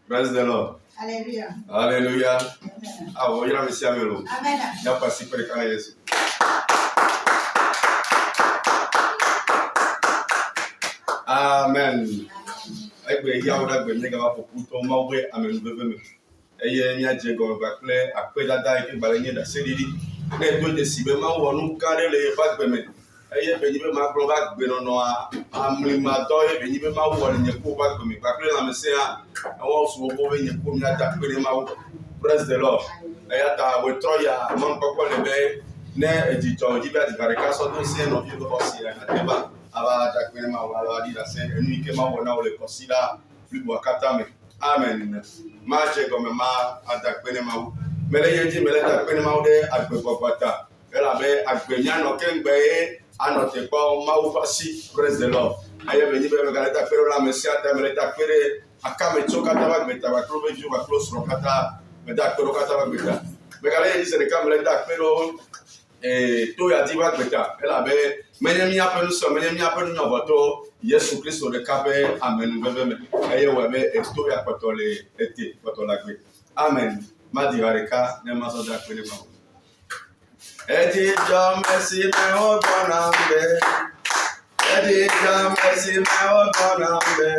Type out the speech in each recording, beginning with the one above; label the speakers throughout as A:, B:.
A: Praise the Lord.
B: Hallelujah.
A: Hallelujah.
B: Amen.
A: Ah, voy a decir amelo.
B: Amen.
A: Ya pasé por el canal de Jesús. Amen. Egbe ya ora gbe nyega ba popu to ma we amenu bebe me. Eye nya je go ba kle akpe dada ke ba nye da sedidi. Ne do de sibe ma wo nu kare le ba gbe me. Eye be nyi be ma glo ba gbe no no a amli ma do ye be nyi be ma wo nye ko ba gbe me. Ba kle na me se a awon so wo be nye ko mi ata kpe ma wo. Praise the Lord. Aya ta we tro ya mo nkoko le be ne ejijo ji ba di bareka so do se no bi go si na teba. Aba takpene ma wala di da se enu ike ma wona ole consider plus wakata me amen ma je go me ma atakpene ma mele yeji mele takpene ma de agbe popata ela be agbe nya no kengbe anote po ma wo fasi praise the Lord aye be ni be me gala takpene la me sia ta mele takpene akame choka ta ba gbe ta ba klo be ju ba klo sro kata me da klo kata ba gbe ta me gala yeji se de kamele takpene to ya diva gbeta ela be menye mi apenu so menye mi apenu nyoboto Yesu Kristo de kabe amen bebe me eye we be to ya potole ete potola gbe amen ma di hareka ne ma so da pele ma eti jo mercy me o bona be eti jo mercy me o bona be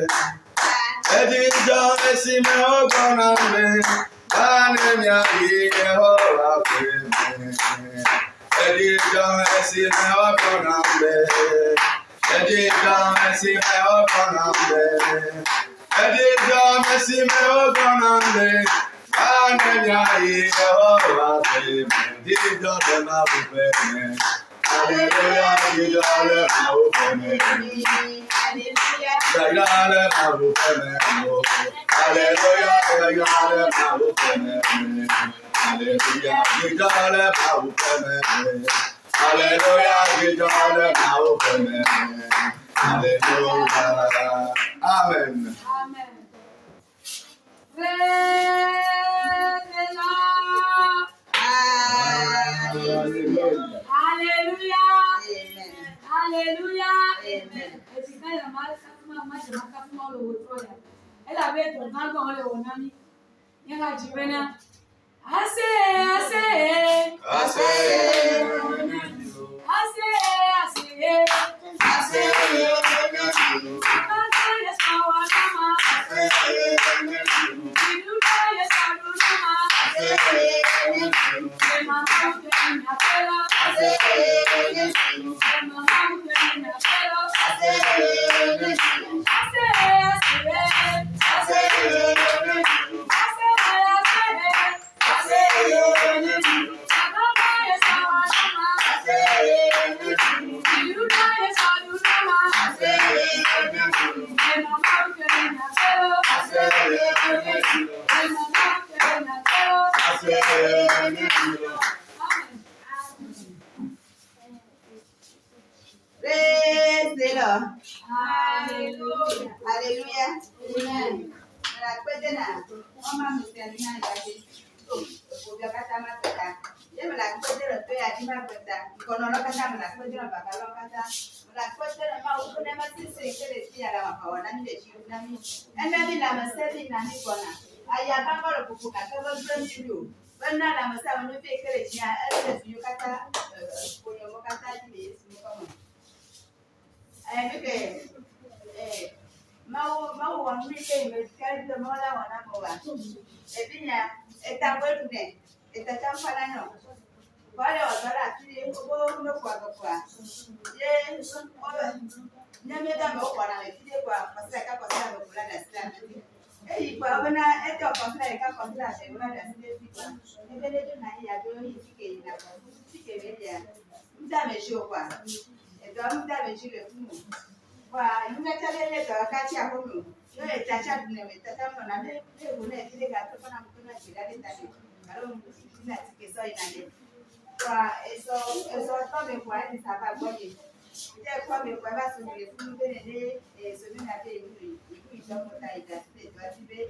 A: eti jo mercy me o bona be ane mi ayi Jehovah me Edi John esi me okonambe. Edi John esi me okonambe. Edi John esi me okonambe. Anenya Jehovah me. Edi John na bufeme. Hallelujah, Edi John na bufeme. Hallelujah, na bufeme. Hallelujah, Edi John na bufeme. Hallelujah, Edi John na bufeme. Hallelujah, give God a power for me. Hallelujah. Amen.
B: Amen. Praise the Lord. Hallelujah. Hallelujah. Amen. Hallelujah. Amen. Esikaya kama maji makafuma ole wotoya. Ela beto nanga ole wonami. Nyanga jibena. Ase. Praise the Lord. Hallelujah. Hallelujah. Amen. Melakwedena, mama msiania yake. Kata matata. Ye melakwedena to ya dima kweta. Kono lokata melakwedena baba lokata. Melakwedena ma ukune masisi kele tia la mapawana nile chiu nami. Enda la maseli na nikona. Aya kangolo kukuka kama brand. Bana la masawa no fe kele tia ele tiu kata kono kata jile simu mau wamike imesikia mola wanapoa ebinya etangwetune etatamfalano wale wazara kile ngono kwa ye nyameda mboko na kile kwa pasaka kwa sababu kulala sana kwa bana eto kwa sababu kwa sababu kulala sana ebele tu na ya do hifike na fike belia mtamesho kwa eto mtameshile fumu kwa nimetalele kwa wakati hapo yote tachatu nimetatama na leo kuna kile gato na mkono kidali tani karo mkusina tikeso inande kwa eso tome kwa ni sababu gani ndio kwa kwa basi nilifunde ne somina pe ni itomo taita site twatibe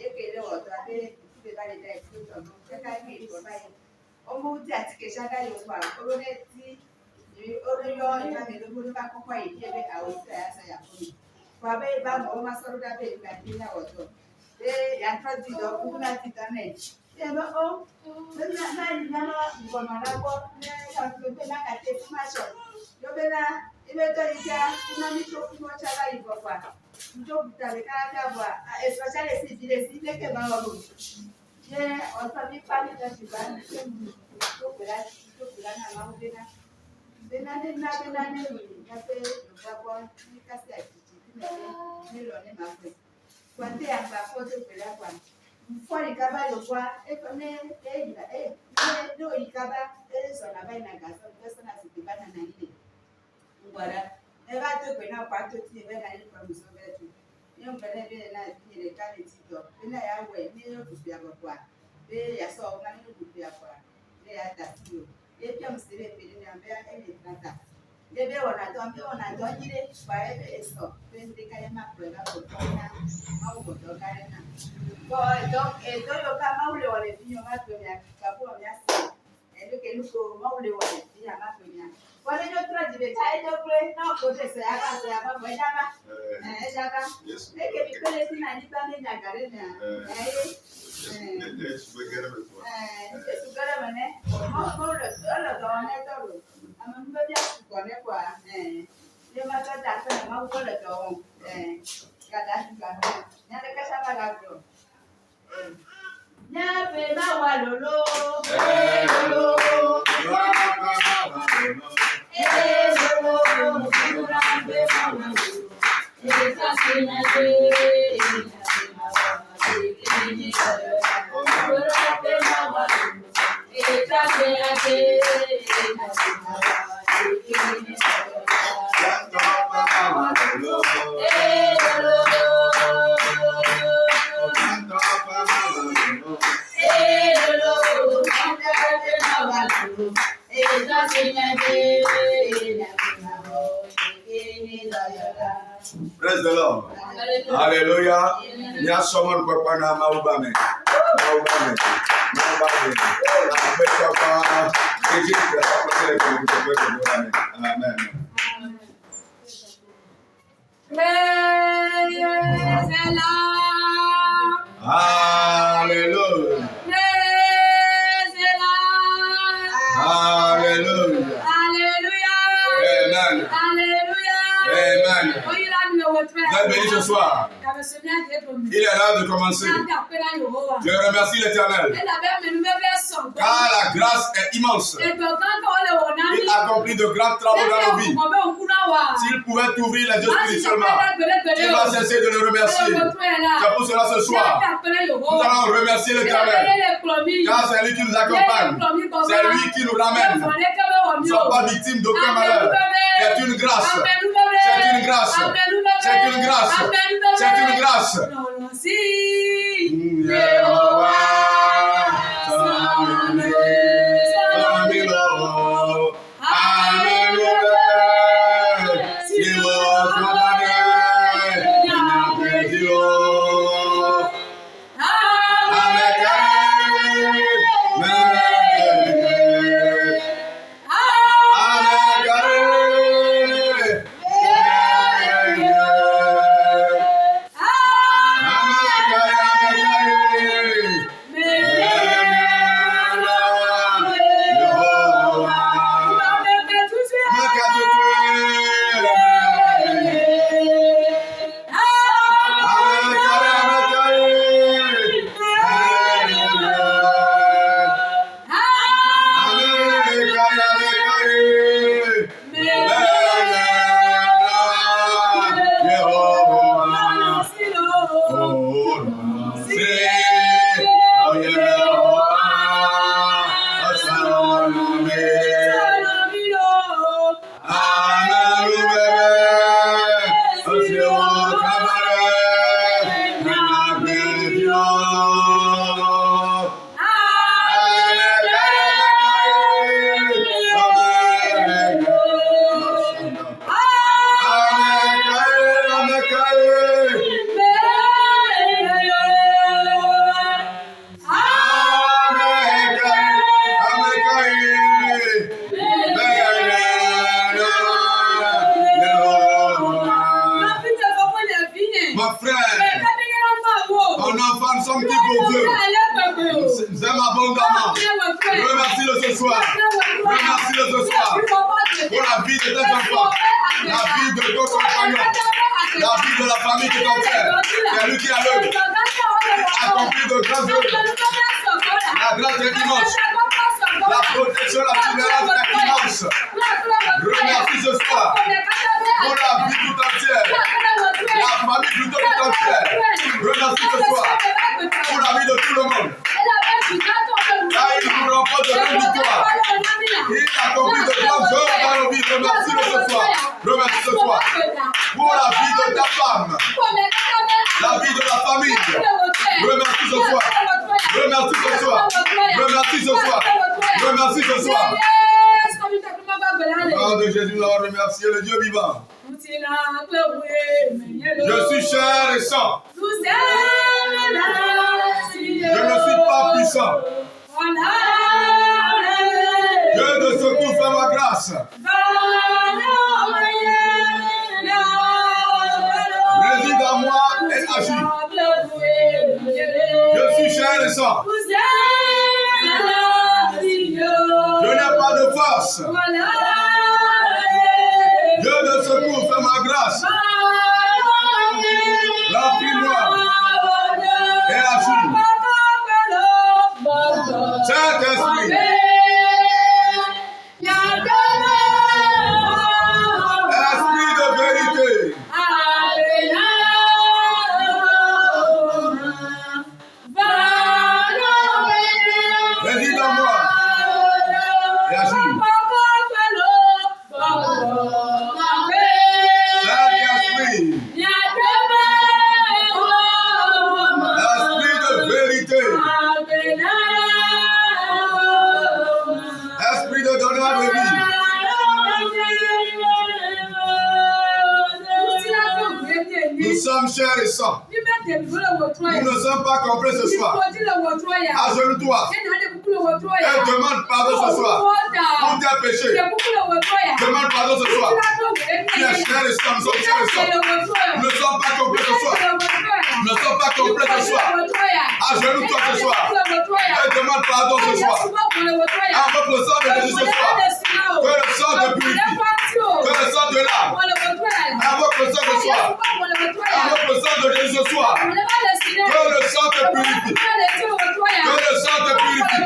B: yekele watu ate tibe bale dai tuto kaka ni kwa bai omuti atikesha dai kwa koloneti Oyo ina melo ka kokwa ijebe awisa ya sa ya kuni. Kwa be ba mo masoro da be ba tinya oto. Et il y a trop de temps pour la titane. Et ben, oh, maintenant, il y a un bon rapport, mais il y a un café pour ma soeur. Il y a un micro pour moi, ça va, il va voir. Il faut que tu aies un voir. Et ça, c'est les cibles qui vont avoir. On ne peut pas les faire, il faut que là, Debe wanatoa ile kwa eso pende kaya mapwega kutona au kutoka na kwa ndio kama ule wale vinyo watu ya kapua miasi ndio keluko maule wale vinyo watu ya kwa ndio tunajibe ndio kule na kote se aka se aba mwendaba jaka eke bikole sina nipa menya garena sugara mane maule ala dona toro amamba bia kone kwa ni matata sana mau kole to kada kana nyale kasaba gako nyape mawa lolo lolo lolo murambe mawa ekasina te murambe mawa ekasina te
A: Praise the Lord. Hallelujah. Nya someone kwa na maubame. Maubame. Amen.
C: Praise the Lord.
A: Hallelujah.
C: Praise the Lord.
A: Hallelujah.
C: Hallelujah.
A: Amen.
C: Hallelujah.
A: Amen.
C: Vous
A: béni ce soir. Il est l'heure de commencer. Je remercie l'Éternel. Car la grâce est immense. Il accomplit de grands travaux dans nos vies. S'il pouvait t'ouvrir les yeux spirituellement, tu vas cesser de le remercier. C'est pour cela ce soir, nous allons remercier l'Éternel. Car c'est lui qui nous accompagne. C'est lui qui nous ramène. Nous ne sommes pas victimes d'aucun malheur. C'est une grâce. C'est une grâce. C'est une grâce. C'est une grâce. sommes qui pour Dieu nous aime abondamment. Remercie-le ce soir. Remercie-le ce soir pour la vie de tes enfants, la vie de ton compagnon, la vie de la famille de ton frère. C'est lui qui a l'œuvre, accompli de grandes œuvres. La grâce est immense. La protection, la tolérance est immense. Remercie ce soir pour la vie tout entière, la famille plutôt tout entière. Remercie ce soir pour la vie de tout le monde. Là, il nous remporte de grandes victoires. Il accomplit de grandes œuvres dans nos vies. Remercie-le ce soir. Remercie ce soir pour la vie de ta femme, la vie de la famille. Remercie ce soir. Remercie ce soir. Remercie ce soir. Remercie ce soir. Au nom de Jésus, nous allons remercier le Dieu vivant. Je suis chair et sang. Je ne suis pas puissant. Dieu de secours, fais ma grâce. Réside en moi et agis. Je suis chair et sang. Je n'ai pas de force. Dieu de secours, fais ma grâce. Remplis-moi et agis. Saint-Esprit, Esprit de vérité, réside en moi et agis. Saint-Esprit, Esprit de vérité, Esprit de donneur de vie. Nous sommes chair et sang. Nous ne sommes pas complets ce soir. Agenouille-toi et demande pardon ce soir pour tes péchés. Demande pardon ce soir. Tu es chair et sang, nous sommes chair et sang. Nous ne sommes pas complets ce soir. Nous ne sommes pas complets ce soir. Agenouille-toi ce soir et demande pardon ce soir. Invoque le sang de Jésus ce soir. Que le sang te purifie. Que le sang de l'âme. Invoque le sang ce soir. Invoque le sang de Jésus ce soir. Que le sang te purifie. Que le sang te purifie.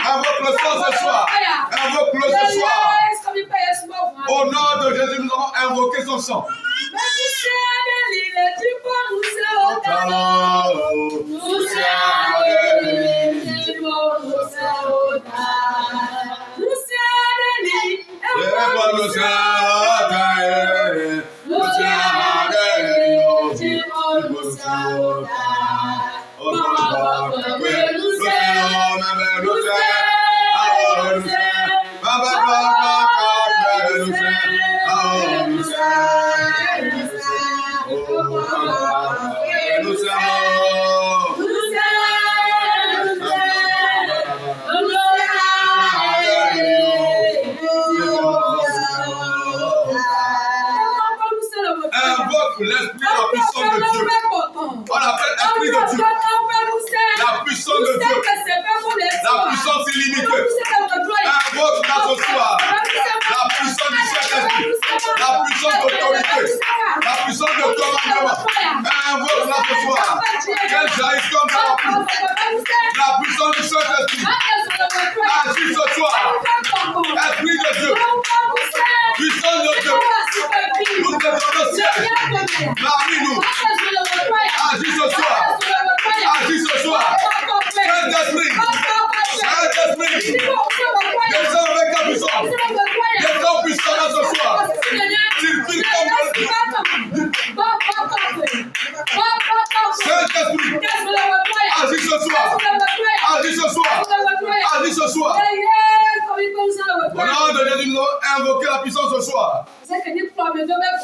A: Invoque le sang ce soir. Invoque-le ce soir. Au nom de Jésus, nous avons invoqué son sang. Invoque l'esprit, la puissance de Dieu. On appelle l'esprit de Dieu. La puissance de Dieu. La puissance illimitée. Invoque dans ce soir. La puissance du Saint-Esprit. La puissance d'autorité. La puissance de commandement. Invoque dans ce soir. Qu'elle jaillisse comme dans la pluie. La puissance du Saint-Esprit. Agis ce soir. Esprit de Dieu. Puissance de Dieu. Nous te donnons ciel. Parmi nous. Agis ce soir. Agis ce soir. Saint-Esprit. Saint-Esprit. Descends avec ta puissance. Descends puissant dans ce soir. Circule comme Saint-Esprit. Agis ce soir. Agis ce soir. Agis ce soir. Au nom de Jésus, nous allons invoquer la puissance ce soir.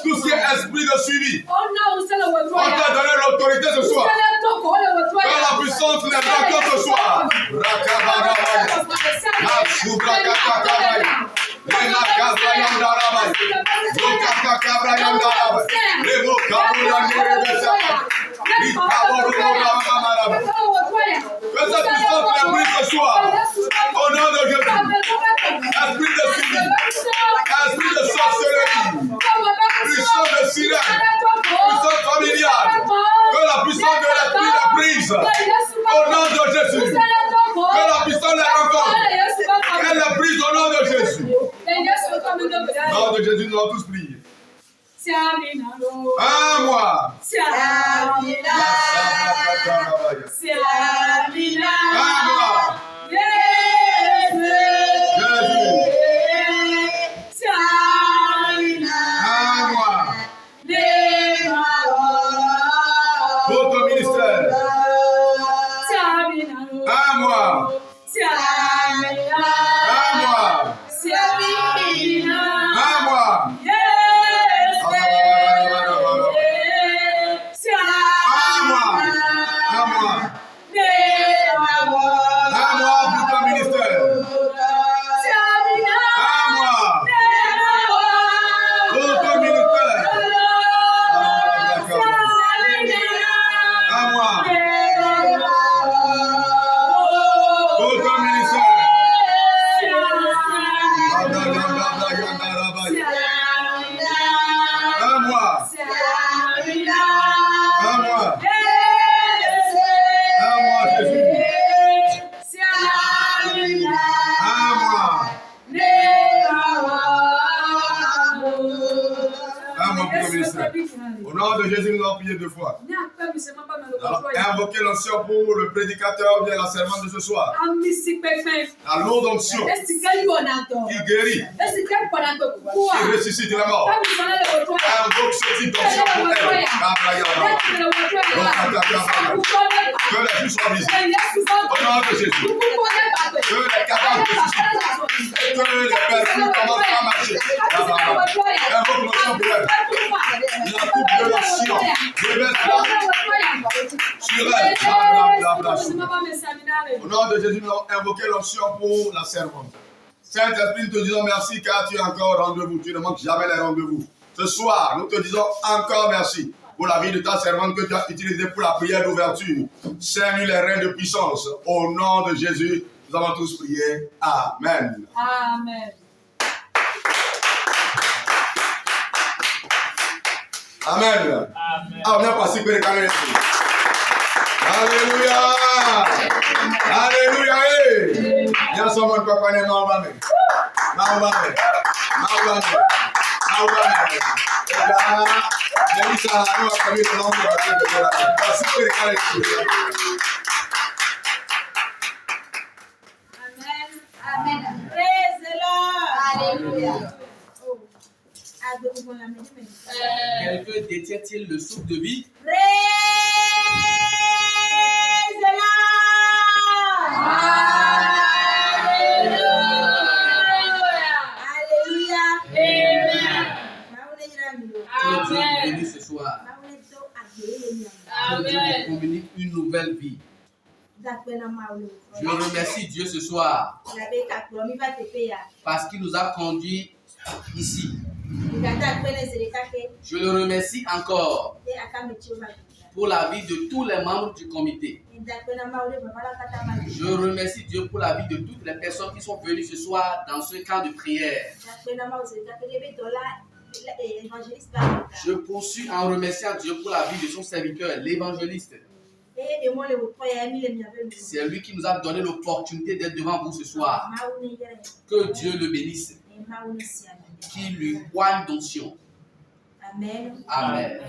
A: Tout ce qui est esprit de suivi, on t'a donné l'autorité ce soir. Quand la puissance les braquons ce soir. soir. Au nom de Jésus. Esprit de cynisme. Esprit de sorcellerie. Puissance de silence. Puissance familiale. Que la puissance de l'esprit la prise. Au nom de Jésus. Que la puissance les rencontre. Qu'elle la prise au nom de Jésus. Au nom de Jésus, nous allons tous prier. À moi. Votre ministère. À moi. Au nom de Jésus, nous allons prier 2 fois. Invoquer l'onction pour le prédicateur de la sermon de ce soir. La lourde onction qui guérit, qui ressuscite la mort. Invoque ce type d'onction pour elle. Que les justes soient visibles. Au nom de Jésus. Que les capables ressuscitent. Que les personnes commencent à marcher. Invoque l'onction pour elle. La coupe de l'onction. Sur elle. Au nom de Jésus, nous allons invoquer l'onction pour la servante. Saint-Esprit, nous te disons merci car tu as encore rendez-vous. Tu ne manques jamais les rendez-vous. Ce soir, nous te disons encore merci pour la vie de ta servante que tu as utilisée pour la prière d'ouverture. Seigneur, les reins de puissance. Au nom de Jésus, nous avons tous prié. Amen.
C: Amen.
A: Amen. Ah, on a passé pour les canaux. Alléluia. Alléluia. Il y a someone qui connaît Maoubame. Maoubame. Maoubame. Maoubame.
B: Amen. Praise the Lord. Alléluia.
D: Quelqu'un détient-il le souffle de vie?
B: Praise the Lord.
D: Que Dieu nous bénisse ce soir. Que Dieu nous communique une nouvelle vie. Je remercie Dieu ce soir parce qu'il nous a conduits ici. Je le remercie encore pour la vie de tous les membres du comité. Je remercie Dieu pour la vie de toutes les personnes qui sont venues ce soir dans ce camp de prière. Je poursuis en remerciant Dieu pour la vie de son serviteur, l'évangéliste. C'est lui qui nous a donné l'opportunité d'être devant vous ce soir. Que Dieu le bénisse. Qu'il lui oigne d'onction.
B: Amen.
D: Amen.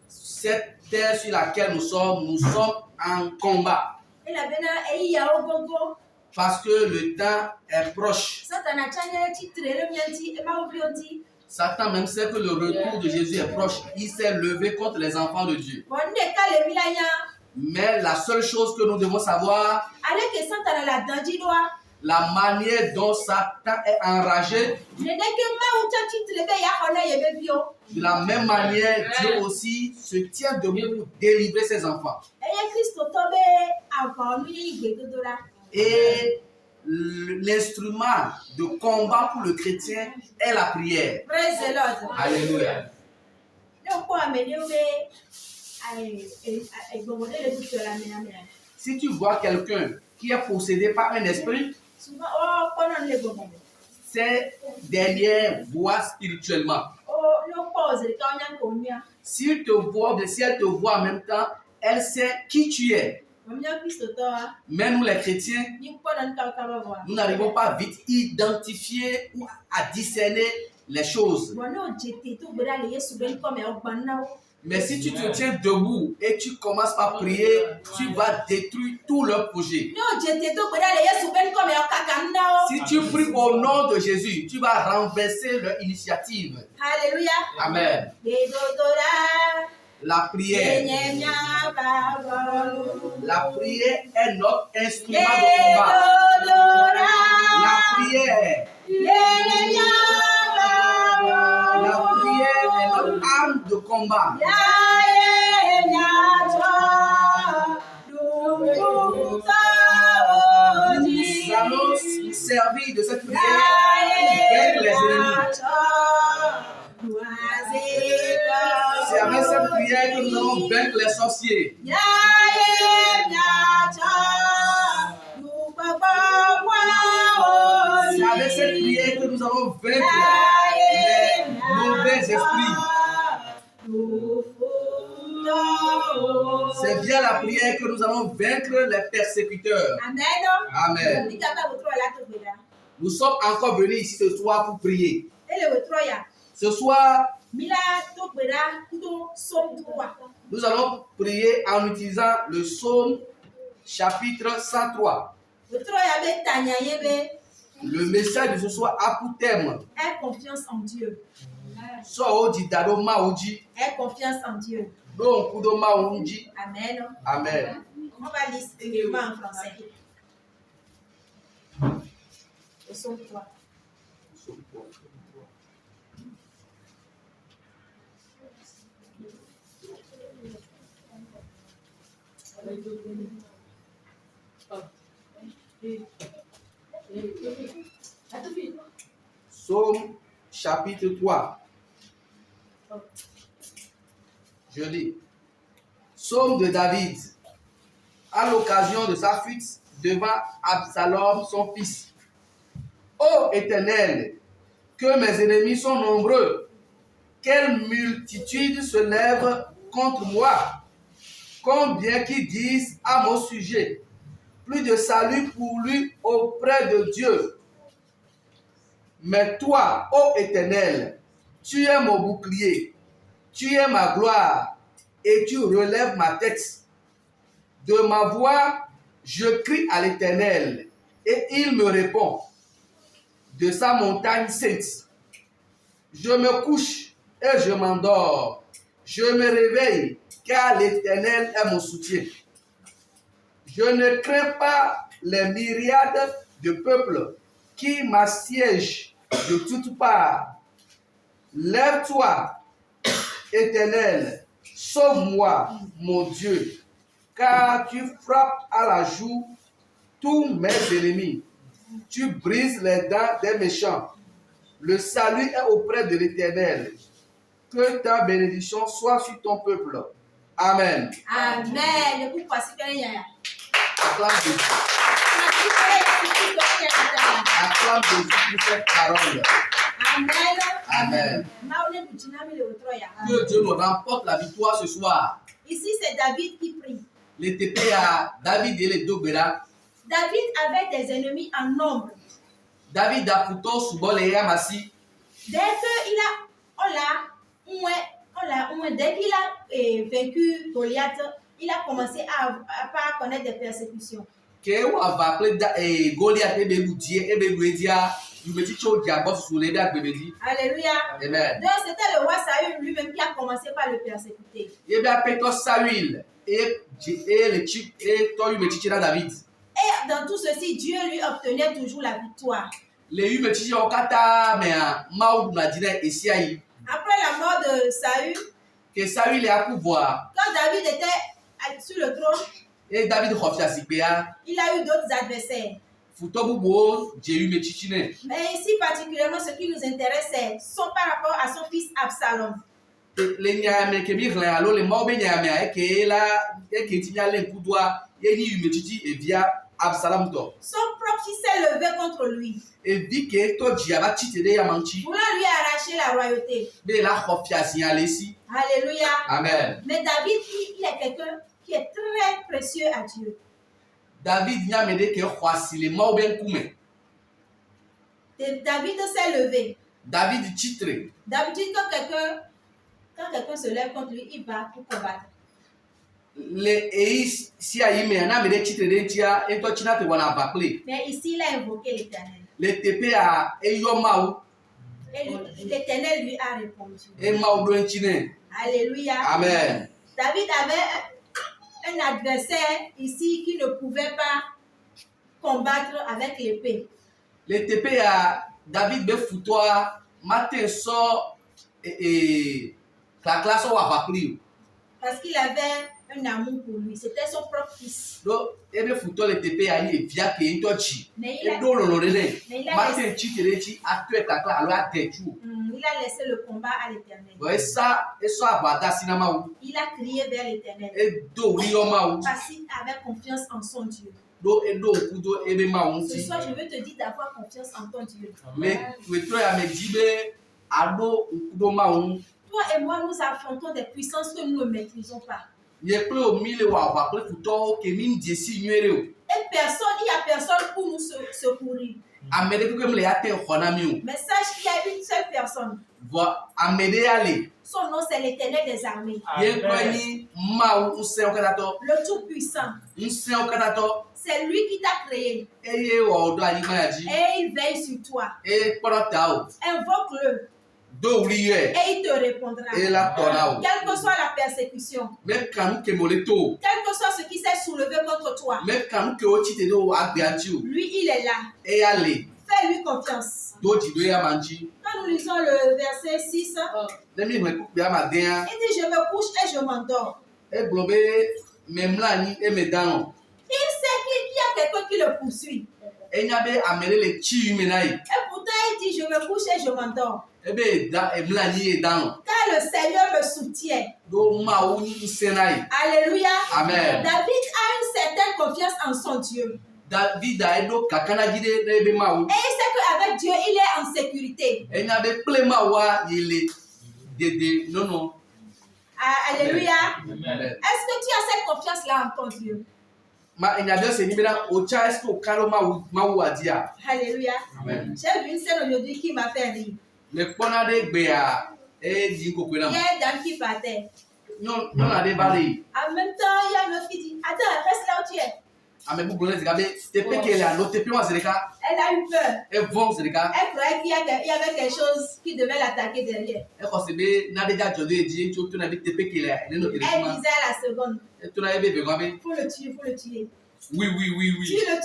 D: Cette terre sur laquelle nous sommes en combat. Parce que le temps est proche. Satan même sait que le retour de Jésus est proche. Il s'est levé contre les enfants de Dieu. Mais la seule chose que nous devons savoir, la manière dont Satan est enragé, de la même manière, Dieu aussi se tient debout pour délivrer ses enfants. Et l'instrument de combat pour le chrétien est la prière.
B: Praise the Lord.
D: Alléluia. Si tu vois quelqu'un qui est possédé par un esprit, c'est derrière voix spirituellement. S'il te voit, si elle te voit en même temps, elle sait qui tu es. Mais nous les chrétiens, nous n'arrivons pas vite à identifier ou à discerner les choses. Mais si tu te tiens debout et tu commences par prier, tu vas détruire tout leur projet. Si tu pries au nom de Jésus, tu vas renverser leur initiative.
B: Alléluia.
D: Amen. La prière. La prière est notre instrument de combat. La prière. La prière est notre arme de combat. Nous allons servir de cette prière avec les ennemis. C'est avec cette prière que nous allons vaincre les sorciers. C'est avec cette prière que nous allons vaincre les mauvais esprits. C'est via la prière que nous allons vaincre les persécuteurs. Amen. Nous sommes encore venus ici ce soir pour prier. Ce soir, nous allons prier en utilisant le psaume chapitre 103. Le message de ce soir a pour thème
B: Aie confiance en Dieu.
D: Aie
B: confiance en Dieu.
D: Amen. Amen.
B: On va lire uniquement en français. Le psaume 3.
D: Psaume chapitre 3. Je lis. Psaume de David. À l'occasion de sa fuite devant Absalom, son fils. Ô Éternel, que mes ennemis sont nombreux. Quelle multitude se lève contre moi. Combien qui disent à mon sujet. Plus de salut pour lui auprès de Dieu. Mais toi, ô Éternel, tu es mon bouclier, tu es ma gloire, et tu relèves ma tête. De ma voix, je crie à l'Éternel, et il me répond. De sa montagne sainte, je me couche et je m'endors. Je me réveille, car l'Éternel est mon soutien. Je ne crains pas les myriades de peuples qui m'assiègent de toutes parts. Lève-toi, Éternel, sauve-moi, mon Dieu, car tu frappes à la joue tous mes ennemis. Tu brises les dents des méchants. Le salut est auprès de l'Éternel. Que ta bénédiction soit sur ton peuple. Amen.
B: Amen.
D: Acclame Jésus. Acclame Jésus pour cette parole.
B: Amen.
D: Amen. Que Dieu nous remporte la victoire ce soir.
B: Ici, c'est David qui prie.
D: Les TP à David et les Dogbera.
B: David avait des ennemis en nombre.
D: David a plutôt souvent les Yamasi.
B: Dès qu'il a vaincu Goliath, il a commencé à connaître des persécutions. Alléluia.
D: Amen.
B: Donc c'était le roi Saül lui-même qui a commencé par le persécuter. Et dans tout ceci, Dieu lui obtenait toujours la victoire. Après la mort de Saül, quand David était sur le trône, il a eu d'autres adversaires. Mais ici particulièrement, ce qui nous intéresse, c'est par rapport à son fils Absalom.
D: les nyame ke mi hlin alo le mawo be nyame eke la eke ti nya le kudoa ye ni yumetiti e via Absalom to.
B: Son propre fils s'est levé contre lui.
D: E vi ke to dia ba titede ya manchi.
B: Voulant lui arracher la royauté.
D: Be la khofia signalé si.
B: Alléluia.
D: Amen.
B: Mais David, il est quelqu'un qui est très précieux à Dieu.
D: David nyame de ke khwasi le mawo be nkume.
B: David s'est levé.
D: David titre.
B: David dit quand quelqu'un se lève contre lui, il va pour combattre.
D: Le eis si ayime na me de titre de tia e to china te wana baple.
B: Mais ici, il a invoqué l'Éternel.
D: Le tepe a eyomau
B: Et l'Éternel lui a répondu.
D: e mawo do nchine.
B: Alléluia.
D: Amen.
B: David avait un adversaire ici qui ne pouvait pas combattre avec l'épée.
D: Le tepe a David be futoa matin so la classe wa bapli.
B: Parce qu'il avait un amour pour lui. C'était son propre fils.
D: Do ebe futo le tepe a ni via ke ntochi.
B: Mais
D: E do lo re
B: mais il a
D: matin chiterechi atu takla alo atechu.
B: il a laissé le combat à l'Éternel.
D: Bo esa eso abada sinama u.
B: Il a crié vers l'Éternel.
D: E do ri o ma u.
B: Parce qu'il avait confiance en son Dieu.
D: Do e do kudo ebe ma u
B: Ce
D: ti.
B: soir, je veux te dire d'avoir confiance en ton Dieu.
D: Mais wetro ya me dibe ado kudo ma u.
B: Toi et moi, nous affrontons des puissances que nous ne maîtrisons pas.
D: Ye pe o mi le wa bapli futo ke mi ndesi nyere o.
B: Et il n'y a personne pour nous secourir.
D: Amede ko me le ate khona mi o.
B: Mais sache qu'il y a une seule personne.
D: Vo amede ale.
B: Son nom, c'est l'Éternel des armées.
D: Ye ko ni ma u se o kadato.
B: Le Tout-Puissant.
D: Nse o kadato.
B: C'est lui qui t'a créé.
D: Eye o do ani ma ji.
B: Et il veille sur toi.
D: E porota o.
B: Invoque-le.
D: Do uri ye.
B: Et il te répondra.
D: E la tona o.
B: Quelle que soit la persécution.
D: Me kanu ke moleto.
B: Quel que soit ce qui s'est soulevé contre toi.
D: Me kanu ke o chite do agbianchi o.
B: Lui, il est là.
D: E ale.
B: Fais-lui confiance.
D: Do ti do ya manchi.
B: Quand nous lisons le verset 6,
D: Le mi me ku ya ma den.
B: il dit, je me couche et je m'endors.
D: E globe me mlani e me dano.
B: Il sait qu'il y a quelqu'un qui le poursuit.
D: E nya be amele le chi mi na yi.
B: Et pourtant, il dit, je me couche et je m'endors.
D: E be da e mlani e dano.
B: Car le Seigneur me soutient.
D: Do ma u ni se na yi.
B: Alléluia.
D: Amen.
B: David a une certaine confiance en son Dieu.
D: David a edo kakana jide na ebe ma u.
B: Et il sait qu'avec Dieu, il est en sécurité.
D: E nya be ple ma wa yele dede non.
B: Alléluia.
D: Amen.
B: Est-ce que tu as cette confiance-là en ton Dieu?
D: Ma enya be se ni be na o cha esto kalo ma u adia.
B: Alléluia.
D: Amen.
B: J'ai vu une scène aujourd'hui qui m'a fait rire.
D: Le kpona de gbe a e di ko pe na.
B: Il y a une dame qui partait.
D: Non na de bale.
B: En même temps, il y a une autre qui dit, attends, reste là où tu es.
D: Ame bu bole zika be tepe ke la no tepe wa zeka.
B: Elle a eu peur.
D: E von zeka.
B: Elle croyait qu'il y avait quelque chose qui devait l'attaquer derrière.
D: E ko se be na de ja jode di ncho to na be tepe ke la ne no
B: Elle
D: telefona.
B: disait à la seconde,
D: E to na ebe be go be.
B: faut le tuer, faut le tuer.
D: Oui.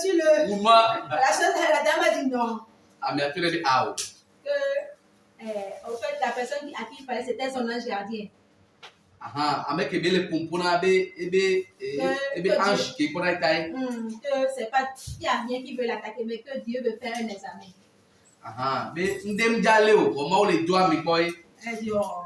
B: Tue-le.
D: Uma
B: La dame a dit non.
D: ame a to le aw.
B: Que, en fait, la personne à qui il parlait, c'était son ange gardien.
D: Aha, ame ke be le pompona be ebe ange ke ko na tai.
B: Que c'est pas, il n'y a rien qui veut l'attaquer, mais que Dieu veut faire un examen.
D: Aha, be ndem jale o ma o le do ami ko e.
B: Elle dit, oh.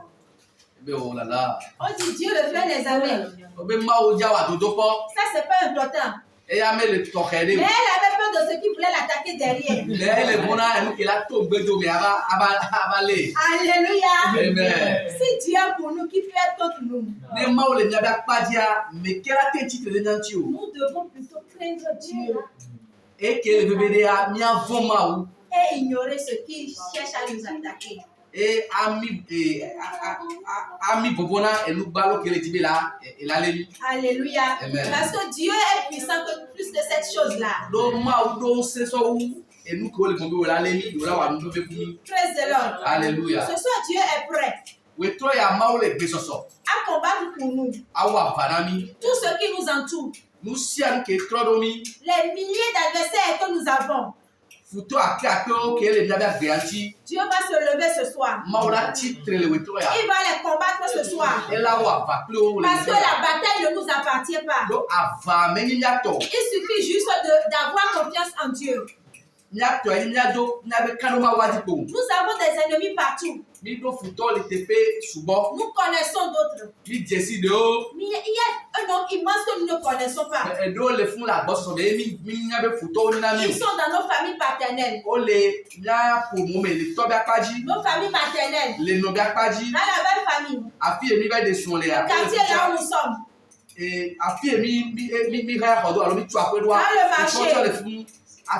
D: Be o la la.
B: On dit Dieu veut faire un examen.
D: O be ma o ja wa dodo po.
B: Ça, c'est pas important.
D: E ya me le to
B: Mais
D: khede.
B: elle avait peur de ceux qui voulaient l'attaquer derrière.
D: Le bona enu ke la to gbedo me aba le.
B: Alléluia.
D: Amen.
B: Si Dieu est pour nous, qui peut être contre nous?
D: Ne ma o le nya ba padia me kera te ti te nanti o.
B: Nous devons plutôt craindre Dieu
D: E ke le bebe de a mi avon ma ou.
B: et ignorer ceux qui cherchent à nous attaquer.
D: E ami bobona elu balo ke le tibe la e la le.
B: Alléluia.
D: Amen.
B: Parce que Dieu est puissant que plus que cette chose-là.
D: Do ma ou do se so ou enu ko le bombe o la le mi do la wa ndo be fumi.
B: Praise the Lord.
D: Alléluia.
B: Ce soir, Dieu est prêt
D: We tro ya ma ou le gbe soso.
B: à combattre pour nous
D: Awa vanami.
B: tout ce qui nous entoure.
D: Nous sian ke trodomi.
B: Les milliers d'adversaires que nous avons.
D: Futo akake o ke le nyabe agbeanti.
B: Dieu va se lever ce soir.
D: Ma ou la titre le we tro ya.
B: Il va les combattre ce soir.
D: E la wa va plo le.
B: Parce que la bataille ne nous appartient pas.
D: Do ava meni nyato.
B: Il suffit juste d'avoir confiance en Dieu.
C: Nous avons des ennemis partout. Nous connaissons d'autres. Mais il y a un homme immense que nous ne connaissons pas. Ils sont dans nos familles paternelles. Nos familles paternelles. Dans la belle famille. Le quartier là où nous sommes. Dans le marché. Ils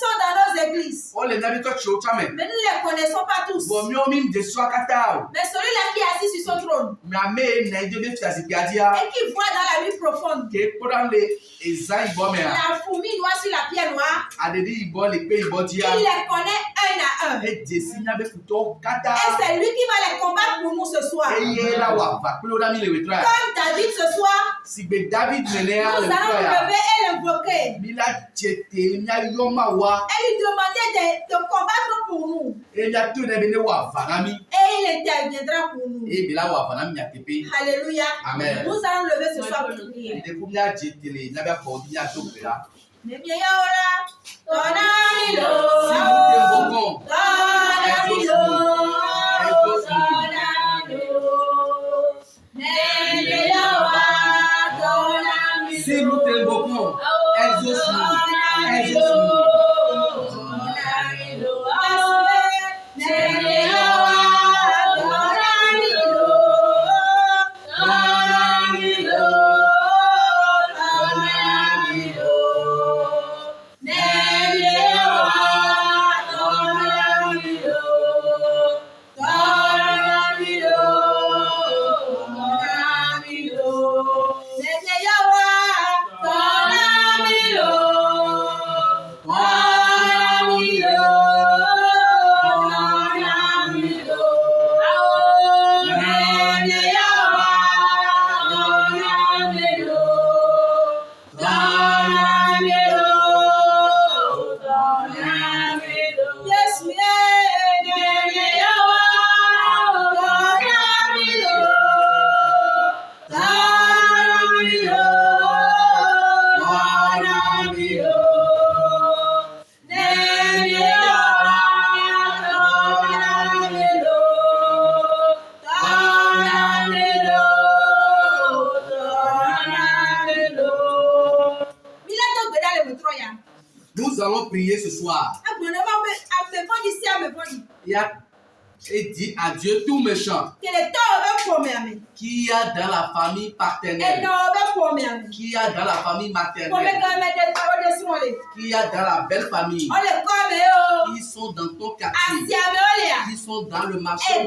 C: sont dans nos églises. Mais nous ne les connaissons pas tous. Mais celui-là qui est assis sur son trône et qui voit dans la nuit profonde la fourmi noire sur la pierre noire, il les connaît un à un. Et c'est lui qui va les combattre pour nous ce soir. Comme David ce soir, nous allons nous lever et l'invoquer. Et lui demander de combattre pour nous. Et il interviendra pour nous. Alléluia.
D: Amen.
C: Nous allons lever ce soir pour prier.
D: Si nous t'invoquons, exauce-nous, exauce-nous. Nous allons prier ce soir. Et dit à Dieu tout méchant qui a dans la famille paternelle, qui a dans la famille maternelle, qui a dans la belle famille, qui sont dans ton quartier, qui sont dans le marché,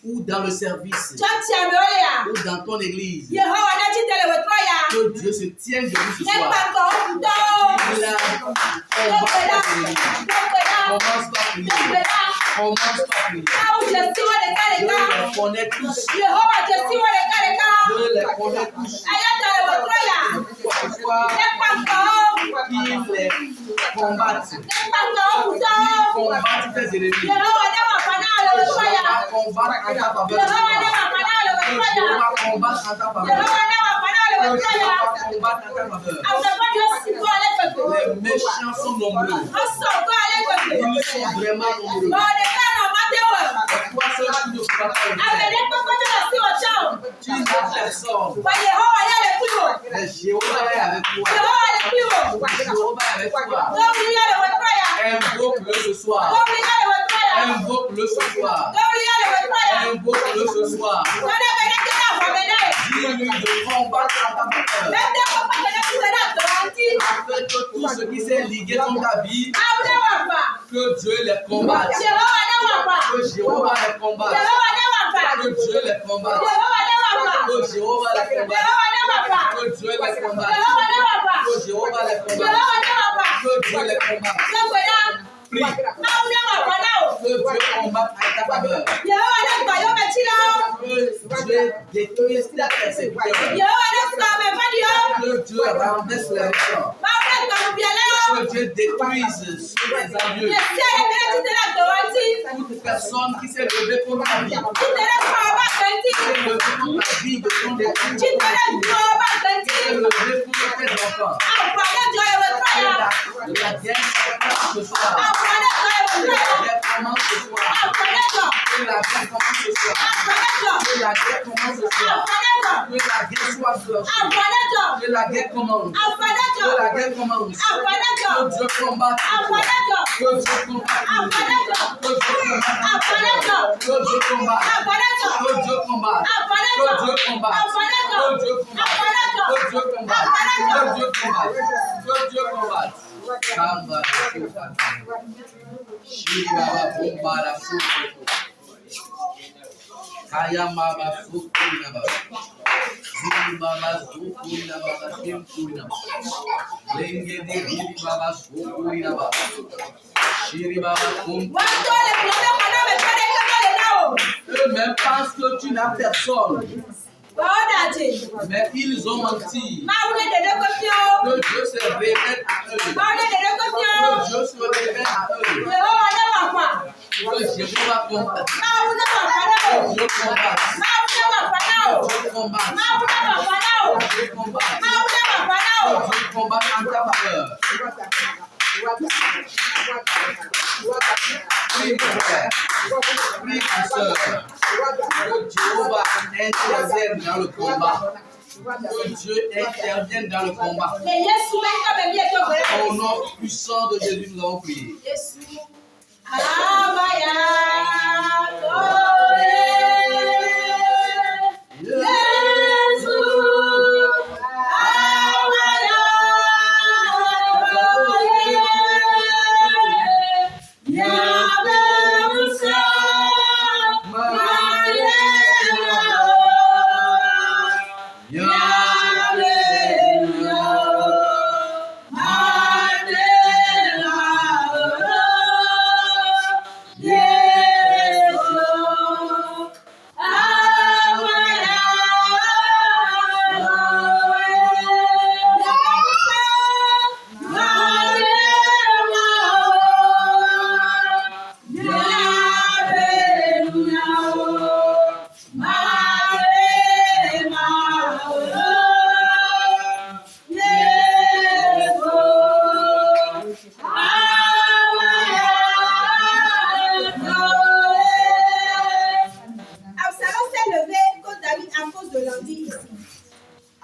D: ou dans le service, ou dans ton église. Que Dieu se tienne de nous ce soir. Commence par prier. Commence par prier. Je les connais tous. Je les connais tous. Pourquoi ils les combattent? Combattent tes ennemis. Combattre en ta faveur. Combattre en ta faveur. Les méchants sont nombreux. Ils sont vraiment nombreux. Pourquoi ceux-là qui ne croient pas? Tu n'as personne. Mais Jéhovah est avec toi. Jéhovah est avec toi. Invoque-le ce soir. Invoque-le ce soir. Invoque-le ce soir. Dis-lui de combattre en ta faveur. Afin que tout ce qui s'est ligué contre ta vie, que Dieu les combatte. Que Jéhovah les combatte. Que Dieu les combatte. Que Jéhovah les combatte. Que Dieu les combatte. Que Jéhovah les combatte. Que Dieu les combatte. Prie. Que Dieu combatte en ta faveur. Que Dieu détruise la persécution. Que Dieu renverse les méchants. Que Dieu détruise sur les envieux. Toute personne qui s'est levée contre ta vie. pour la vie de ton époux. Tu es levé pour tes enfants. La guerre commence ce soir. La guerre commence ce soir. La guerre commence ce soir. La guerre commence ce soir. Que la guerre soit clochée. Que la guerre commence. Que la guerre commence. Que Dieu combatte. Que Dieu combatte. Que Dieu combatte. Que Dieu combatte. Que Dieu combatte. Que Dieu combatte. Que Dieu combatte. Que Dieu combatte. Que Dieu combatte. Que Dieu combatte. Kamba Shibaba Bombara Suku Kayamaba Sukunaba Zimbaba Sukunaba Kimpunaba Lenge de Baba Sukunaba Shiribaba Kumpunaba. Eux-mêmes pensent que tu n'as personne. Mais ils ont menti. Que Dieu se révèle à eux. Que Dieu se révèle à eux. Que Jéhovah combatte. Que Dieu combatte. Que Dieu combatte. Que Dieu combatte. Que Dieu combatte en ta faveur. Prie mon frère, prie ma soeur, que Jéhovah intervienne dans le combat. Que Dieu intervienne dans le combat. Au nom puissant de Jésus, nous avons prié.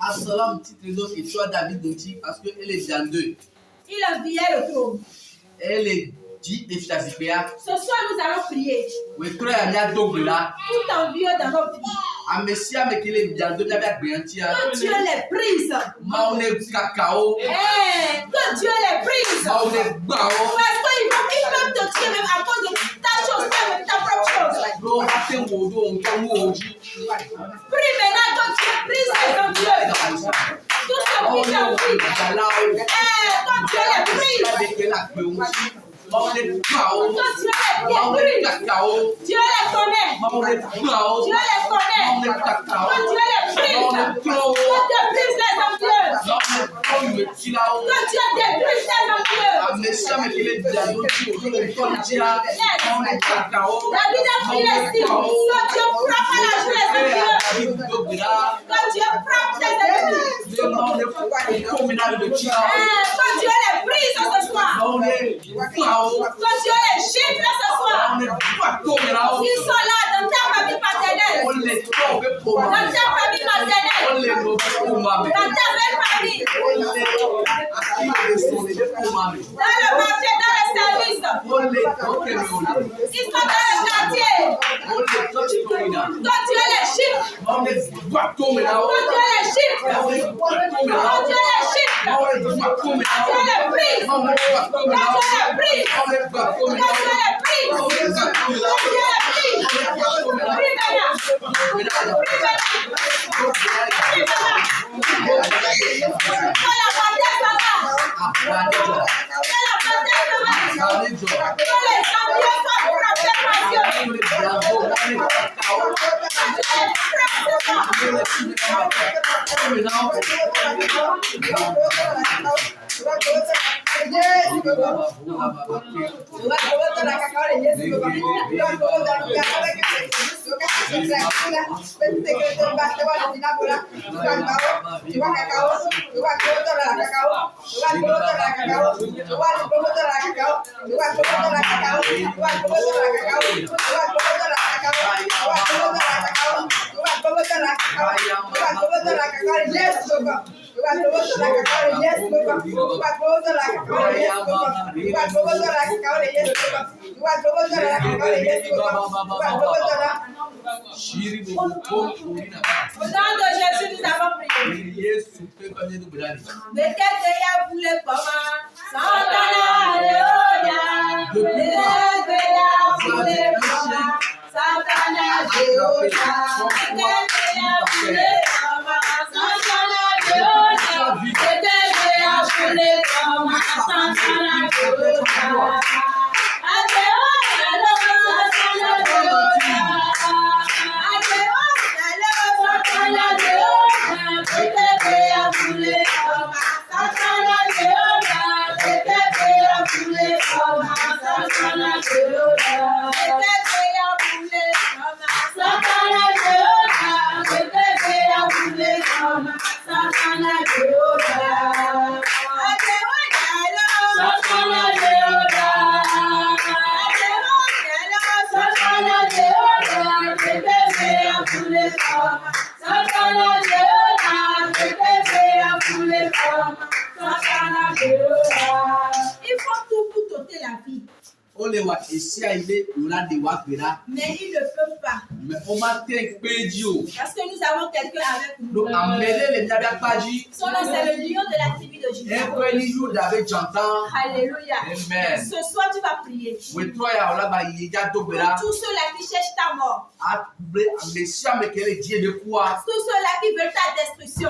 D: Absalom, petite raison, et toi David dit parce qu'elle est dans deux.
B: Il enviait le trône.
D: Elle est dit et
B: Ce soir, nous allons prier.
D: tout envieux
B: dans notre vie. Que Dieu les brise. Que Dieu les brise. Parce qu'ils peuvent te tuer même à cause de ta chose, même ta propre chose. Prie maintenant que Dieu brise les envieux. Tout ce qui t'envie. Quand Dieu les brise. Dieu les connaît. Dieu les connaît. Quand Dieu les brise. Que Dieu brise les envieux. Que Dieu débrise les envieux. David a prié ici. Que Dieu frappe à la joue les envieux. Que Dieu frappe les ennemis. Que Dieu les brise ce soir. Que Dieu les gifle ce soir. Ils sont là dans ta famille paternelle. Dans ta famille maternelle. Dans ta belle famille. Dans le marché, dans le service. Ils sont dans le quartier. Que Dieu les gifle. Que Dieu les gifle. Que Dieu les gifle. Que Dieu les brise. Que Dieu les brise. Au nom de Jésus, nous avons prié. Il faut tout pour tenter la vie. Mais il ne peut pas. Parce que nous avons quelqu'un avec nous. Son nom, c'est le lion de la tribu de Juda. Alléluia.
D: Amen.
B: Ce soir, tu vas prier. Pour tous ceux-là qui cherchent ta mort. Tous ceux-là qui veulent ta destruction.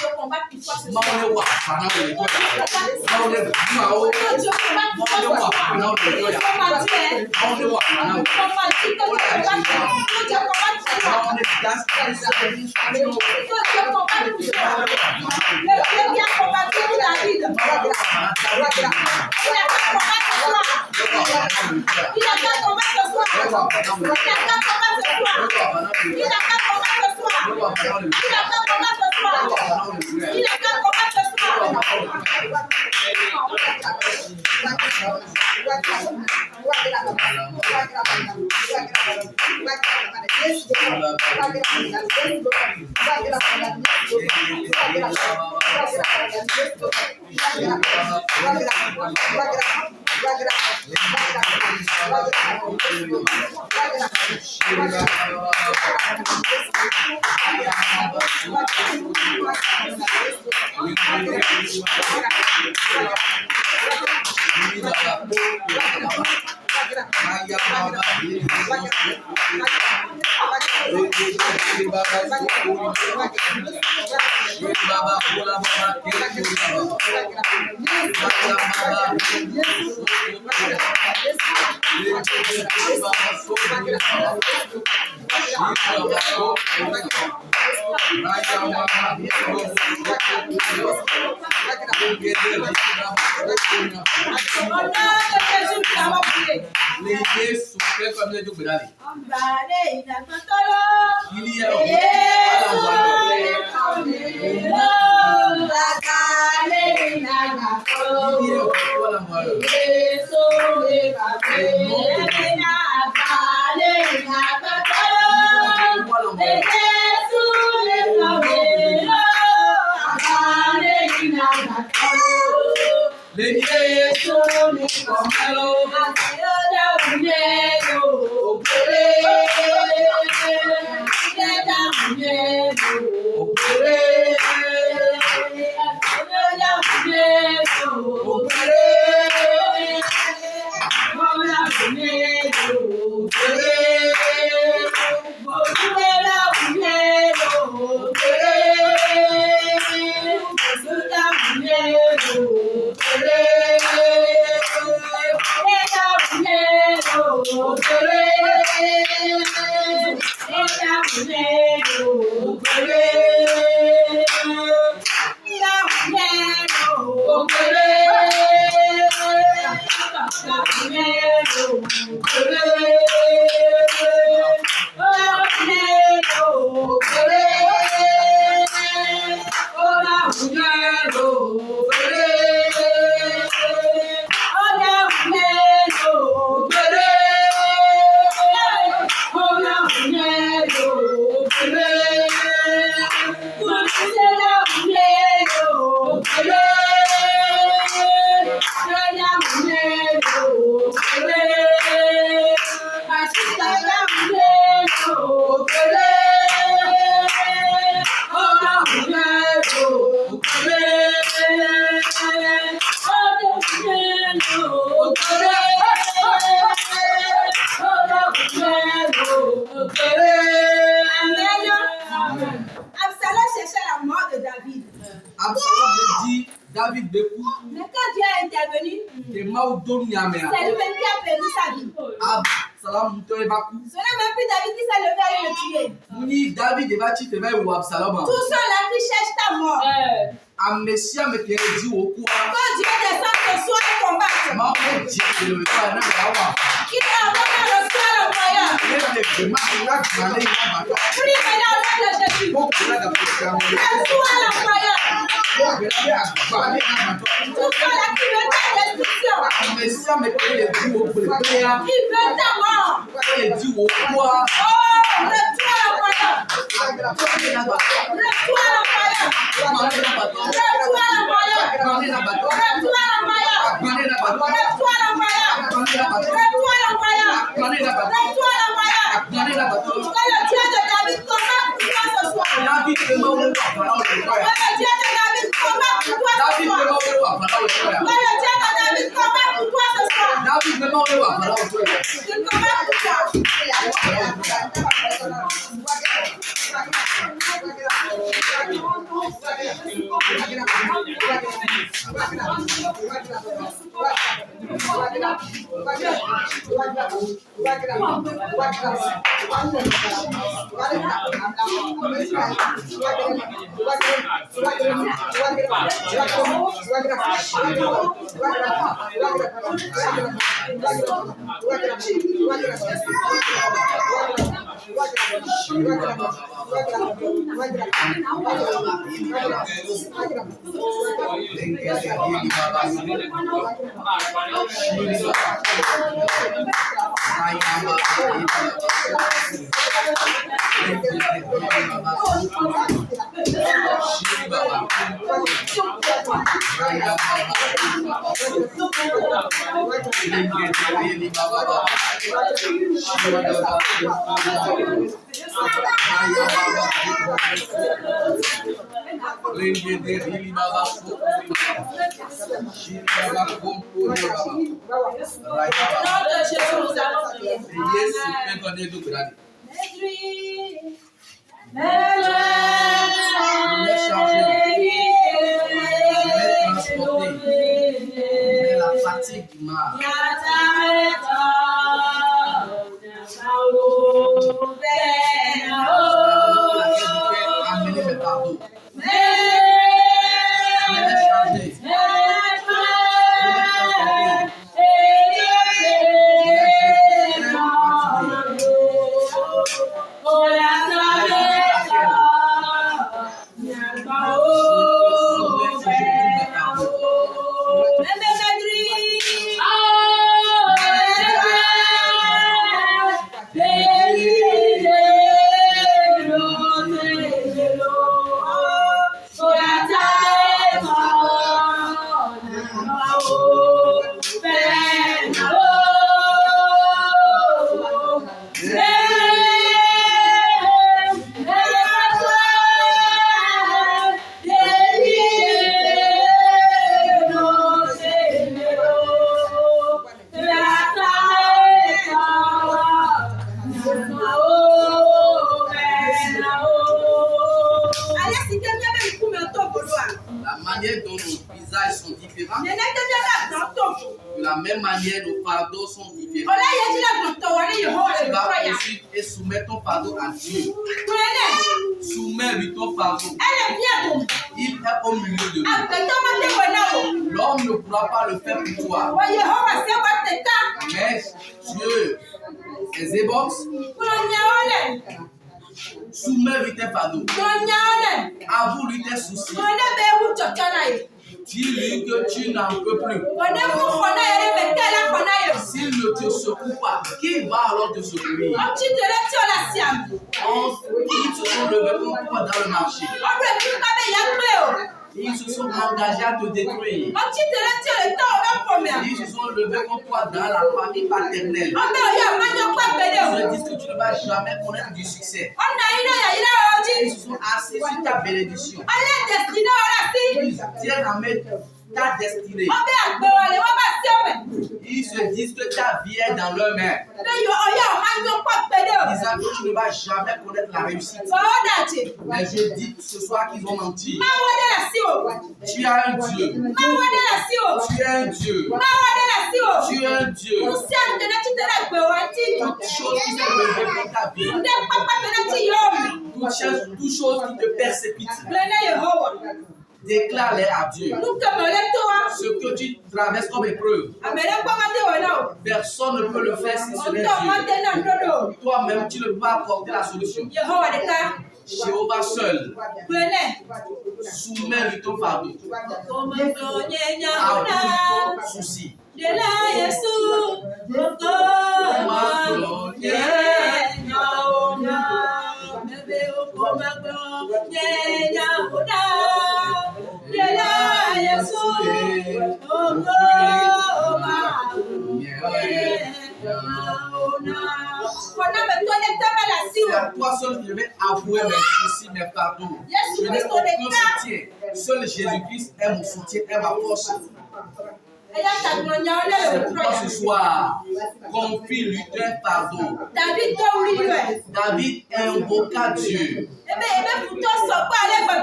B: Je combats pour toi ce soir. Absalom cherchait la mort de David.
C: Absalom me dit David Bekou.
B: Mais quand Dieu a intervenu,
C: De Maudon Yamea.
B: c'est lui-même qui a perdu sa vie.
C: Absalom Moutoe Bakou.
B: Ce n'est même plus David qui s'est levé à le tuer.
C: Ni David va te faire ou Absalom.
B: Tous ceux-là qui cherchent ta mort.
C: Amnesia me dit au quoi.
B: Quand Dieu descend ce soir et combattre,
C: Ma dit que le pas na yawa.
B: qui t'envoie dans le ciel envoyeur.
C: Le ma na mané na ba.
B: Prie maintenant au nom de Jésus.
C: Ko kula da program.
B: Le ciel envoyeur.
C: Ko be ya ba ni na ba.
B: Tous ceux-là qui veulent ta destruction.
C: Amnesia me dit au quoi.
B: Qui veulent ta mort.
C: Le dit au quoi.
B: Oh, le ciel envoyeur. Le ciel envoyeur. La fatigue du mal. Amener mes fardeaux. De la même manière, nos fardeaux sont différents. Tu vas poursuivre et soumettre ton fardeau à Dieu. Soumets-lui ton fardeau. Il est au milieu de nous. L'homme ne pourra pas le faire pour toi. Mais
D: Dieu tes ébauches. Soumets-lui tes fardeaux. Avoue-lui tes soucis. Dis-lui que tu n'en peux plus. S'il ne te secoue pas, qui va alors te secourir? Ils se sont levés contre toi dans le marché. Ils se sont engagés à te détruire. Ils se sont levés contre toi dans la famille paternelle. Ils se disent que tu ne vas jamais connaître du succès. Ils se sont assis sur ta bénédiction. Ils tiennent à mettre ta destinée. Ils se disent que ta vie est dans leurs mains. Disant que tu ne vas jamais connaître la réussite. Mais je dis ce soir qu'ils ont menti. Tu as un Dieu. Tu es un Dieu. Tu es un Dieu. Toute chose qui s'est levée pour ta vie. Toute chose qui te persécute. Déclare-les à Dieu. Ce que tu traverses comme épreuve, personne ne peut le faire si ce n'est Dieu. Toi-même, tu ne peux pas apporter la solution. Jéhovah seul. Soumets-lui ton fardeau. Avoue-lui ton souci. C'est à toi seul que je vais avouer mes soucis, mes fardeaux. Je n'ai aucun soutien. Seul Jésus-Christ est mon soutien, est ma force. C'est pourquoi ce soir, confie-lui tes fardeaux. David invoqua Dieu.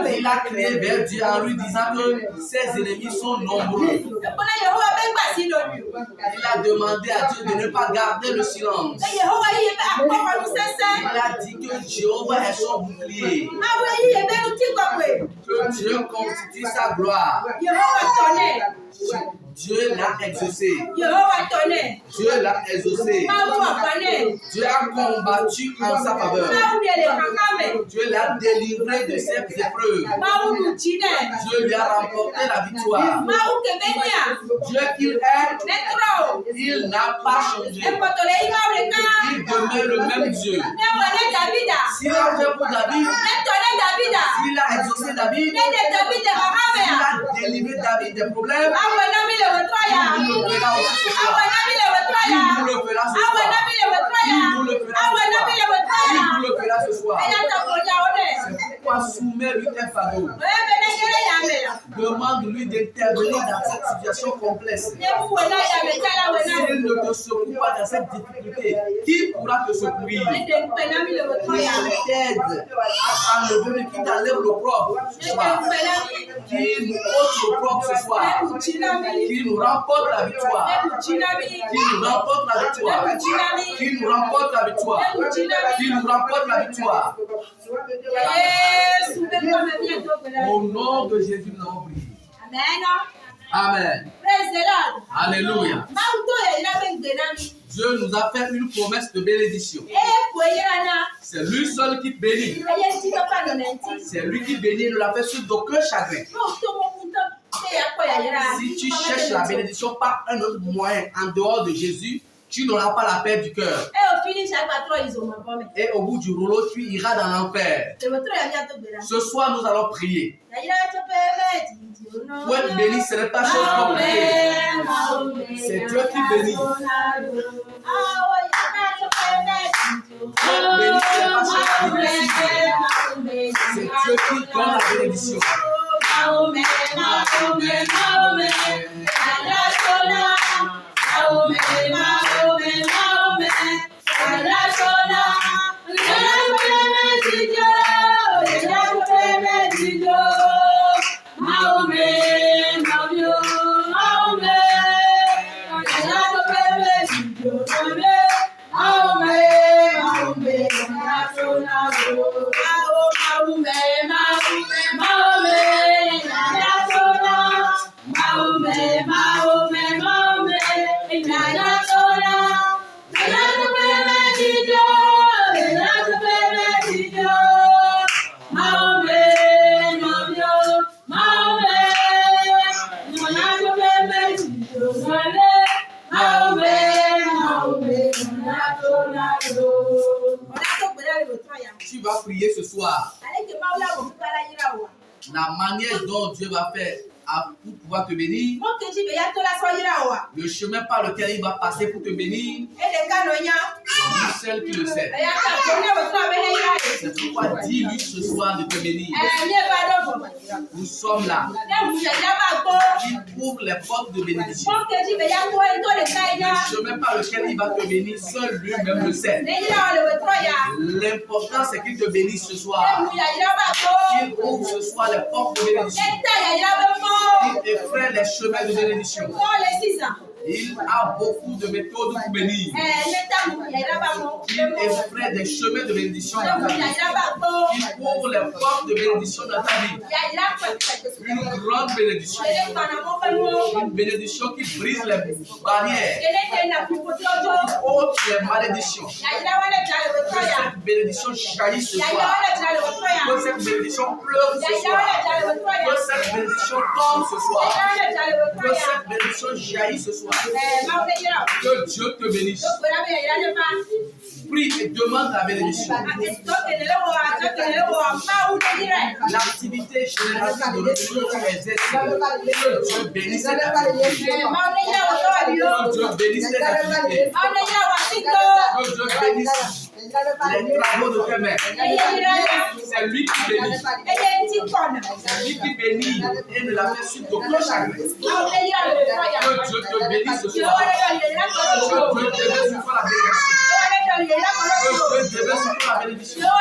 D: Il a crié vers Dieu en lui disant que ses ennemis sont nombreux. Il a demandé à Dieu de ne pas garder le silence. Il a dit que Jéhovah est son bouclier. Que Dieu constitue sa gloire. Dieu l'a exaucé. Dieu l'a exaucé. Dieu a combattu en sa faveur. Dieu l'a délivré de ses épreuves. Dieu lui a remporté la victoire. Dieu qu'il est, il n'a pas changé. Il demeure le même Dieu. S'il a fait pour David, s'il a exaucé David, s'il a délivré David des problèmes, il nous le fera aussi ce soir. Il nous le fera ce soir. Il nous le fera ce soir. C'est pourquoi soumets-lui tes fardeaux. Demande-lui d'intervenir dans cette situation complexe. S'il ne te secoue pas dans cette difficulté, qui pourra te secourir? Qui t'aide à enlever, qui t'enlève l'opprobre ce soir, qui nous ôte l'opprobre ce soir, qui nous remporte la victoire, qui nous remporte la victoire, qui nous remporte la victoire, qui nous remporte la victoire. Au nom de Jésus, nous avons prié. Amen. Alléluia. Dieu nous a fait une promesse de bénédiction. C'est lui seul qui bénit. C'est lui qui bénit et ne l'a fait sur d'aucun chagrin. Si tu cherches la bénédiction par un autre moyen en dehors de Jésus, tu n'auras pas la paix du cœur. Et au bout du rouleau, tu iras dans l'enfer. Ce soir, nous allons prier. Pour être béni, ce n'est pas chose compliquée. C'est Dieu qui bénit. Pour être béni, ce n'est pas chose difficile. C'est Dieu qui donne la bénédiction. Tu vas prier ce soir. La manière dont Dieu va faire pour pouvoir te bénir, le chemin par lequel il va passer pour te bénir, c'est seul qui le sait. C'est pourquoi dis-lui ce soir de te bénir. Nous sommes là. Il ouvre les portes de bénédiction. Le chemin par lequel il va te bénir, seul lui-même le sait. L'important, c'est qu'il te bénisse ce soir. Qu'il ouvre ce soir les portes de bénédiction. Il effraie les chemins de bénédiction. Il a beaucoup de méthodes pour bénir. Il effraie des chemins de bénédiction dans ta vie. Il ouvre les portes de bénédiction dans ta vie. Une grande bénédiction. Une bénédiction qui brise les barrières. Qui ôte les malédictions. Que cette bénédiction jaillisse ce soir. Que cette bénédiction pleure ce soir. Que cette bénédiction tombe ce soir. Que cette bénédiction jaillisse ce soir. Que Dieu te bénisse. Prie et demande la bénédiction. L'activité générative de l'autre que tu exerces, que Dieu bénisse cette activité. Que Dieu bénisse cette activité. Que Dieu bénisse les travaux de tes mains. C'est lui qui bénit. C'est lui qui bénit et ne la fait suite aucun chagrin. Que Dieu te bénisse ce soir. Que Dieu te bénisse sur la bénédiction. Que Dieu te bénisse sur la bénédiction. Que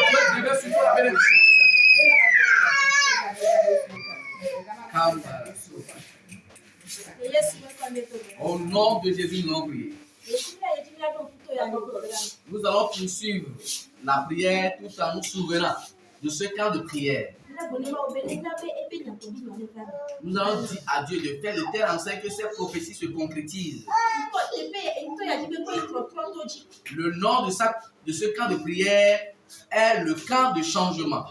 D: Dieu te bénisse sur la bénédiction. Au nom de Jésus, nous allons prier. Nous allons poursuivre la prière tout en nous souvenant de ce camp de prière. Nous allons dire à Dieu de faire de telle enseigne que ces prophéties se concrétisent. Le nom de ce camp de prière est le camp de changement.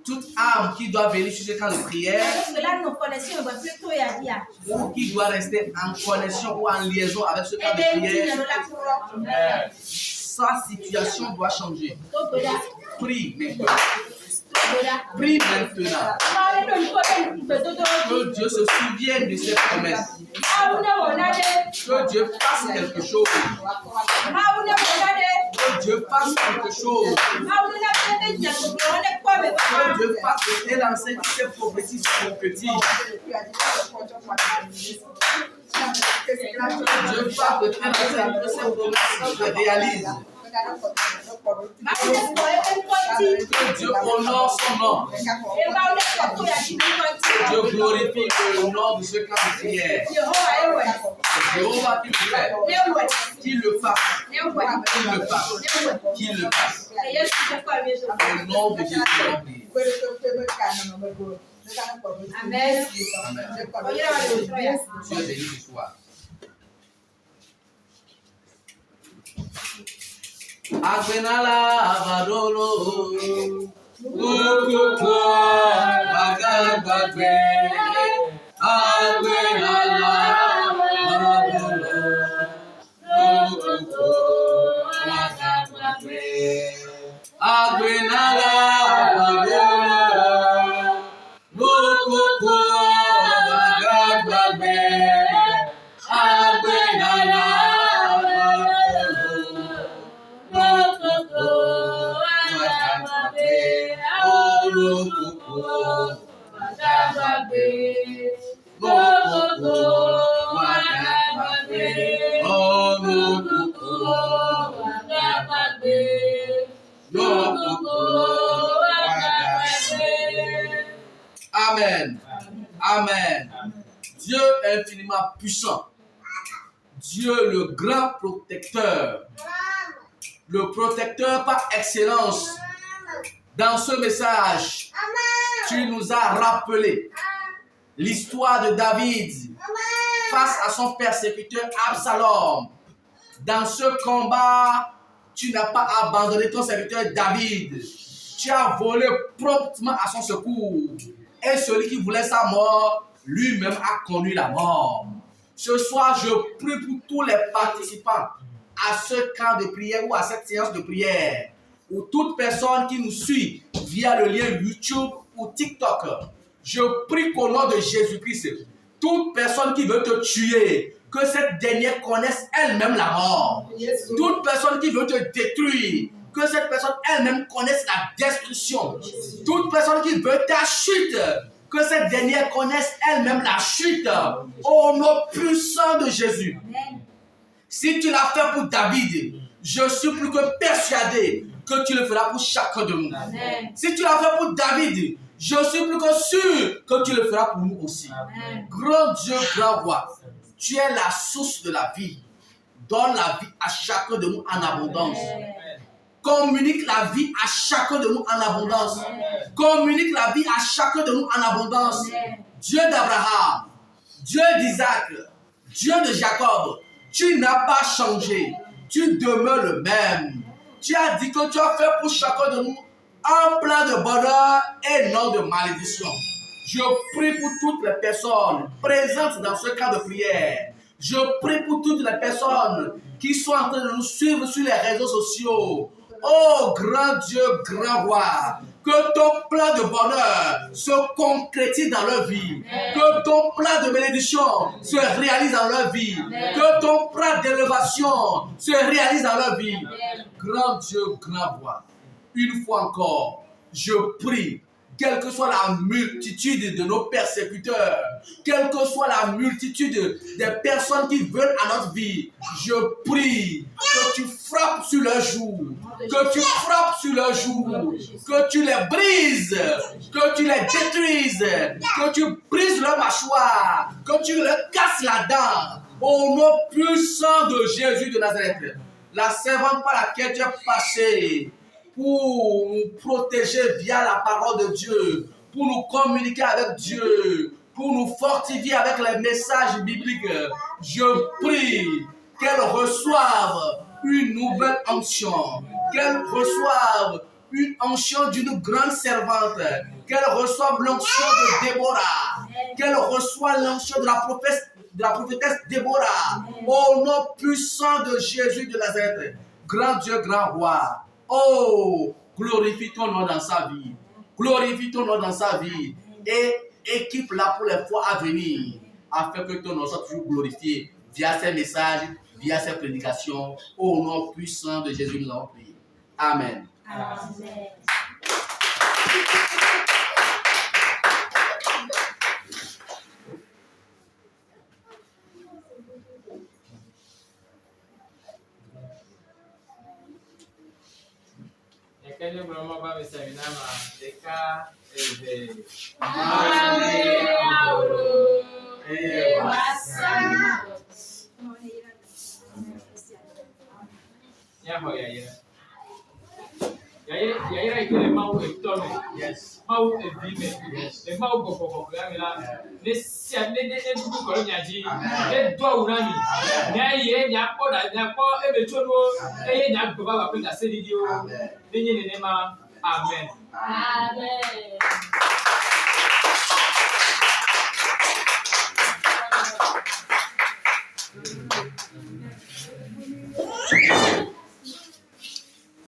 D: Toute âme qui doit venir sur ce camp de prière ou qui doit rester en connexion ou en liaison avec ce camp de prière, sa situation doit changer. Prie maintenant. Prie maintenant. Que Dieu se souvienne de ses promesses. Que Dieu fasse quelque chose. Que Dieu fasse quelque chose. Que Dieu fasse de telle enseigne que ces prophéties se concrétisent. Que Dieu fasse de telle enseigne que ces promesses se réalisent. Que Dieu honore son nom. Dieu glorifie le nom de ce camp de prière. Jéhovah qui le fait, qu'il le fasse, qu'il le fasse, qu'il le fasse. Au nom de Jésus, je prie. Amen. Dieu béni ce soir. Agbenala abadolo, ukukwo bagabagbe. Agbenala abadolo, ukukwo bagabagbe. Agbenala abadolo, ukukwo bagabagbe. Agbenala Amen. Amen. Dieu infiniment puissant. Dieu le grand protecteur. Le protecteur par excellence. Dans ce message, tu nous as rappelé l'histoire de David face à son persécuteur Absalom. Dans ce combat, tu n'as pas abandonné ton serviteur David. tu as volé promptement à son secours. Et celui qui voulait sa mort, lui-même a connu la mort. Ce soir, je prie pour tous les participants à ce camp de prière ou à cette séance de prière, ou toute personne qui nous suit via le lien YouTube ou TikTok. Je prie qu'au nom de Jésus-Christ, toute personne qui veut te tuer, que cette dernière connaisse elle-même la mort. Toute personne qui veut te détruire, que cette personne elle-même connaisse la destruction. Toute personne qui veut ta chute, que cette dernière connaisse elle-même la chute. Au nom puissant de Jésus. Si tu l'as fait pour David, je suis plus que persuadé que tu le feras pour chacun de nous. Amen. Si tu l'as fait pour David, je suis plus que sûr que tu le feras pour nous aussi. Amen. Grand Dieu, grand roi, tu es la source de la vie. Donne la vie à chacun de nous en abondance. Amen. Communique la vie à chacun de nous en abondance. Amen. Communique la vie à chacun de nous en abondance. Amen. Dieu d'Abraham, Dieu d'Isaac, Dieu de Jacob, tu n'as pas changé. Tu demeures le même. Tu as dit que tu as fait pour chacun de nous un plan de bonheur et non de malédiction. Je prie pour toutes les personnes présentes dans ce camp de prière. Je prie pour toutes les personnes qui sont en train de nous suivre sur les réseaux sociaux. Oh, grand Dieu, grand roi, que ton plan de bonheur se concrétise dans leur vie. Que ton plan de bénédiction se réalise dans leur vie. Que ton plan d'élévation se réalise dans leur vie. Grand Dieu, grand roi, une fois encore, je prie, quelle que soit la multitude de nos persécuteurs, quelle que soit la multitude des personnes qui veulent à notre vie, je prie que tu frappes sur leurs joues, que tu frappes sur leurs joues, que tu les brises, que tu les détruises, que tu brises leur mâchoire, que tu leur casses la dent, au nom puissant de Jésus de Nazareth. La servante par laquelle tu es passé pour nous protéger via la parole de Dieu, pour nous communiquer avec Dieu, pour nous fortifier avec les messages bibliques. Je prie qu'elle reçoive une nouvelle onction, qu'elle reçoive une onction d'une grande servante, qu'elle reçoive l'onction de Déborah, qu'elle reçoive l'onction de la prophétesse Déborah, au nom puissant de Jésus de Nazareth. Grand Dieu, grand roi, oh, glorifie ton nom dans sa vie. Glorifie ton nom dans sa vie. Et équipe-la pour les fois à venir, afin que ton nom soit toujours glorifié via ces messages, via ces prédications. Au nom puissant de Jésus, nous avons prié. Amen. Amen.
E: Kenya mama ba misamina ma deka eze ya ikele mau etome mau ebime le mau kokoko ya mila ne sia ne dudu ko nyaji ne do urani ne ye nya poda nya po ebechono eye nya gba ba pe ga sedidi o ne ma amen. Amen.